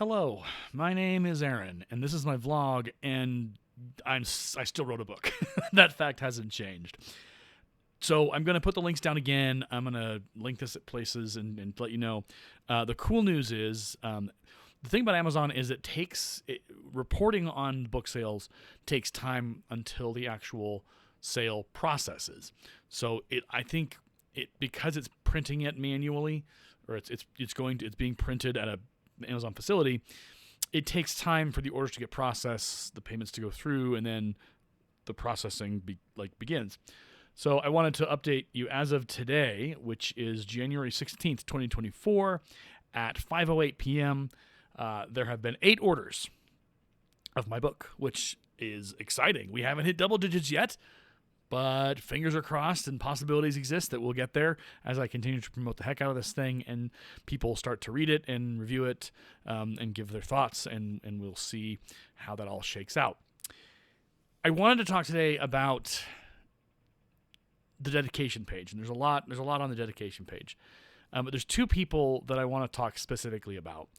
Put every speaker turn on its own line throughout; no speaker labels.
Hello, my name is Aaron, and this is my vlog, and I still wrote a book. That fact hasn't changed. So I'm going to put the links down again. I'm going to link this at places and let you know. The cool news is the thing about Amazon is reporting on book sales takes time until the actual sale processes. So I think because it's printing it manually, or it's being printed at a Amazon facility, it takes time for the orders to get processed, the payments to go through, and then the processing begins. So I wanted to update you as of today, which is January 16th, 2024, at 5:08 p.m. There have been 8 orders of my book, which is exciting. We haven't hit double digits yet, but fingers are crossed and possibilities exist that we'll get there as I continue to promote the heck out of this thing and people start to read it and review it and give their thoughts, and we'll see how that all shakes out. I wanted to talk today about the dedication page, and there's a lot on the dedication page. But there's 2 people that I want to talk specifically about,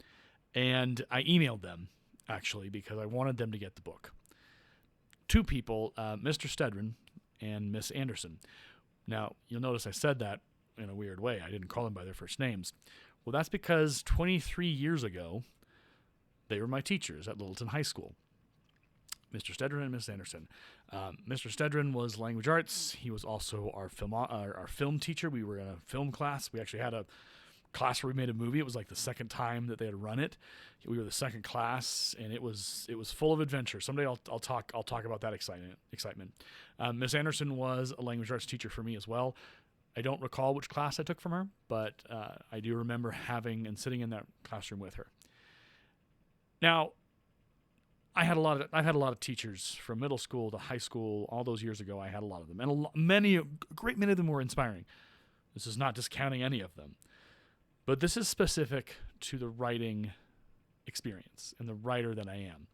and I emailed them, actually, because I wanted them to get the book. 2 people, Mr. Stedron and Miss Anderson. Now, you'll notice I said that in a weird way. I didn't call them by their first names. Well, that's because 23 years ago, they were my teachers at Littleton High School. Mr. Stedron and Miss Anderson. Mr. Stedron was language arts. He was also our film teacher. We were in a film class. We actually had a class where we made a movie. It was like the second time that they had run it. We were the second class, and it was full of adventure. Someday I'll talk about that excitement. Miss Anderson was a language arts teacher for me as well. I don't recall which class I took from her, but I do remember having and sitting in that classroom with her. Now, I've had a lot of teachers from middle school to high school. All those years ago, I had a lot of them, and a great many of them were inspiring. This is not discounting any of them, but this is specific to the writing experience and the writer that I am.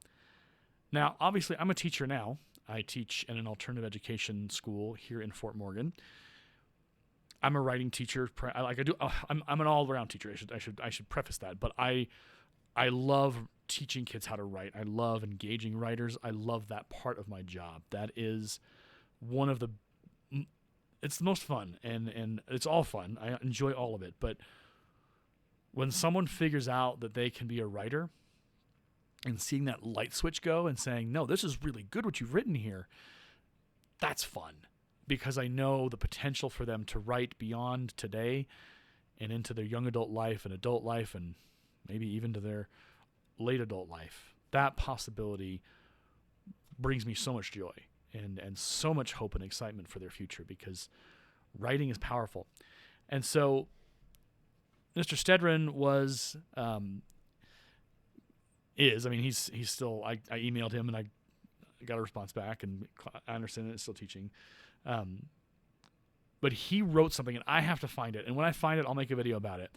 Now, obviously, I'm a teacher now. I teach in an alternative education school here in Fort Morgan. I'm a writing teacher. I'm an all-around teacher. I should preface that, but I love teaching kids how to write. I love engaging writers. I love that part of my job. That is it's the most fun, and it's all fun. I enjoy all of it. But when someone figures out that they can be a writer and seeing that light switch go and saying, no, this is really good what you've written here, that's fun, because I know the potential for them to write beyond today and into their young adult life and adult life and maybe even to their late adult life. That possibility brings me so much joy and so much hope and excitement for their future, because writing is powerful. And so Mr. Stedron he's still, I emailed him and I got a response back, and Anderson is still teaching. But he wrote something, and I have to find it. And when I find it, I'll make a video about it.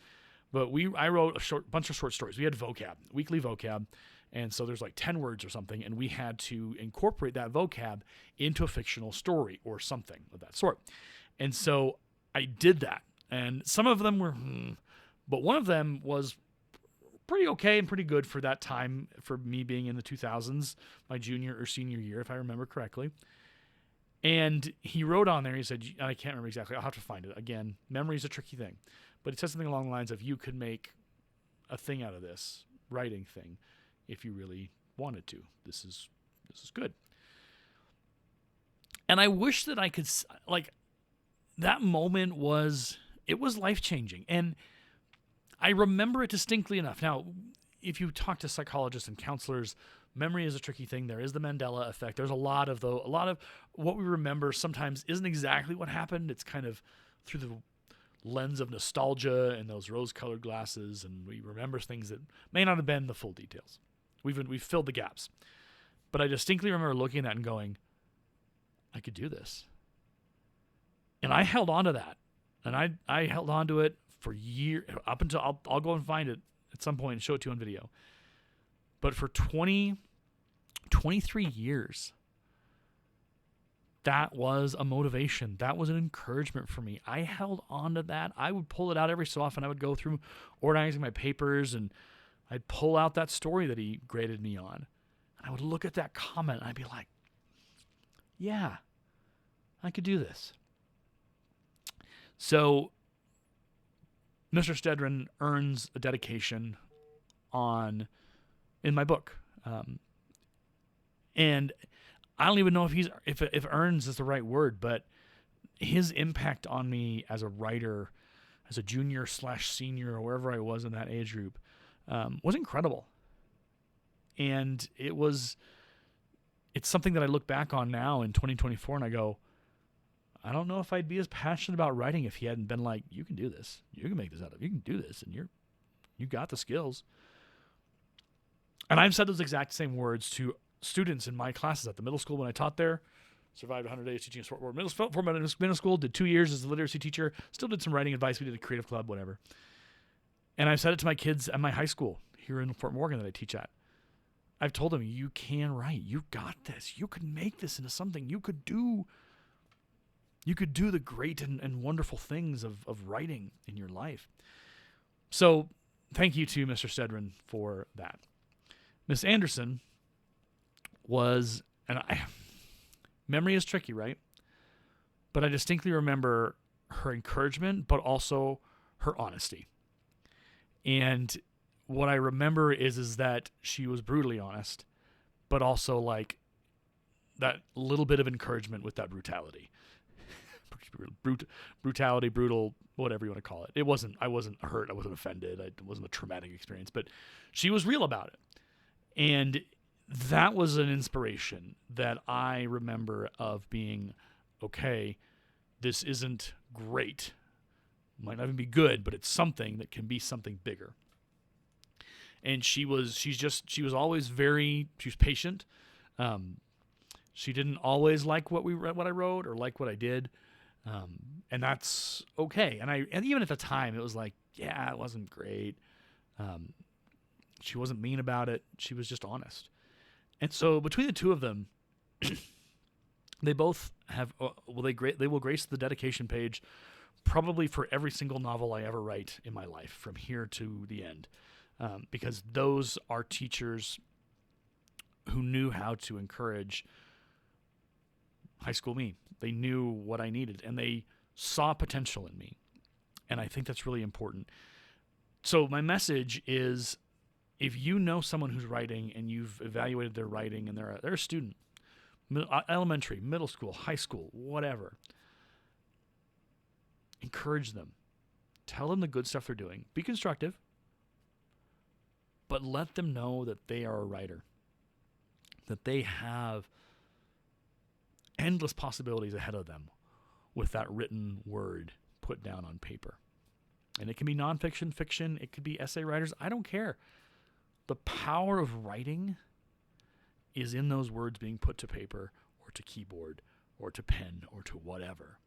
But I wrote a bunch of short stories. We had weekly vocab, and so there's like 10 words or something, and we had to incorporate that vocab into a fictional story or something of that sort. And so I did that, and some of them were, but one of them was pretty okay and pretty good for that time, for me being in the 2000s, my junior or senior year, if I remember correctly. And he wrote on there, he said, I can't remember exactly, I'll have to find it. Again, memory is a tricky thing. But it says something along the lines of, you could make a thing out of this writing thing if you really wanted to. This is good. And I wish that I could, that moment was life-changing. And I remember it distinctly enough. Now, if you talk to psychologists and counselors, memory is a tricky thing. There is the Mandela effect. There's a lot of what we remember sometimes isn't exactly what happened. It's kind of through the lens of nostalgia and those rose-colored glasses, and we remember things that may not have been the full details. We've filled the gaps. But I distinctly remember looking at that and going, I could do this. And I held on to that. And I held on to it for years, up until I'll go and find it at some point and show it to you on video. But for 23 years, that was a motivation. That was an encouragement for me. I held on to that. I would pull it out every so often. I would go through organizing my papers, and I'd pull out that story that he graded me on, and I would look at that comment, and I'd be like, yeah, I could do this. So Mr. Stedron earns a dedication in my book. And I don't even know if earns is the right word, but his impact on me as a writer, as a junior / senior, or wherever I was in that age group, was incredible. And it's something that I look back on now in 2024 and I go, I don't know if I'd be as passionate about writing if he hadn't been like, you can do this. You can make this out of it. You can do this. And you got the skills. And I've said those exact same words to students in my classes at the middle school when I taught there. Survived 100 days teaching a sport board middle school, did 2 years as a literacy teacher, still did some writing advice. We did a creative club, whatever. And I've said it to my kids at my high school here in Fort Morgan that I teach at. I've told them, you can write. You got this. You could make this into something. You could do the great and wonderful things of writing in your life. So thank you to Mr. Stedron for that. Miss Anderson was, memory is tricky, right? But I distinctly remember her encouragement, but also her honesty. And what I remember is that she was brutally honest, but also like that little bit of encouragement with that brutality. Brutality, brutal, whatever you want to call it. I wasn't hurt. I wasn't offended. It wasn't a traumatic experience, but she was real about it. And that was an inspiration that I remember of being, okay, this isn't great. Might not even be good, but it's something that can be something bigger. And she was always she was patient. She didn't always like what I wrote or like what I did. And that's okay. And even at the time it was like, yeah, it wasn't great. She wasn't mean about it. She was just honest. And so between the two of them, they both have, they will grace the dedication page probably for every single novel I ever write in my life from here to the end. Because those are teachers who knew how to encourage high school me. They knew what I needed and they saw potential in me. And I think that's really important. So my message is, if you know someone who's writing and you've evaluated their writing and they're a student, elementary, middle school, high school, whatever, encourage them. Tell them the good stuff they're doing. Be constructive, but let them know that they are a writer, that they have endless possibilities ahead of them with that written word put down on paper. And it can be nonfiction, fiction, it could be essay writers. I don't care. The power of writing is in those words being put to paper or to keyboard or to pen or to whatever.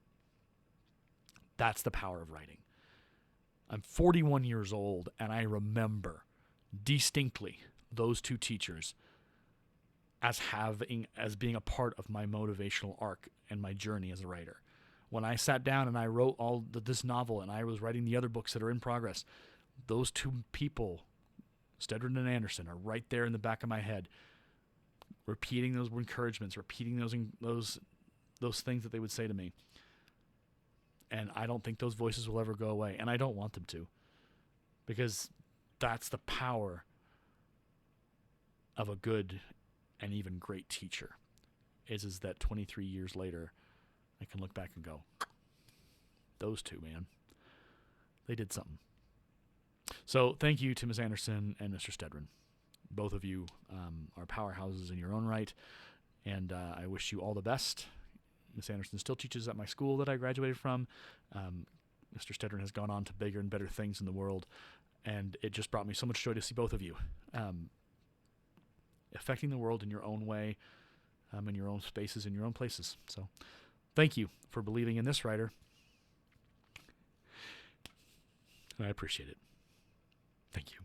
That's the power of writing. I'm 41 years old and I remember distinctly those two teachers as being a part of my motivational arc and my journey as a writer. When I sat down and I wrote this novel and I was writing the other books that are in progress, those two people, Stedron and Anderson, are right there in the back of my head, repeating those encouragements, repeating those things that they would say to me. And I don't think those voices will ever go away, and I don't want them to, because that's the power of a good and even great teacher, is that 23 years later, I can look back and go, those two, man, they did something. So thank you to Ms. Anderson and Mr. Stedron. Both of you are powerhouses in your own right, and I wish you all the best. Ms. Anderson still teaches at my school that I graduated from. Mr. Stedron has gone on to bigger and better things in the world, and it just brought me so much joy to see both of you affecting the world in your own way, in your own spaces, in your own places. So thank you for believing in this writer. I appreciate it. Thank you.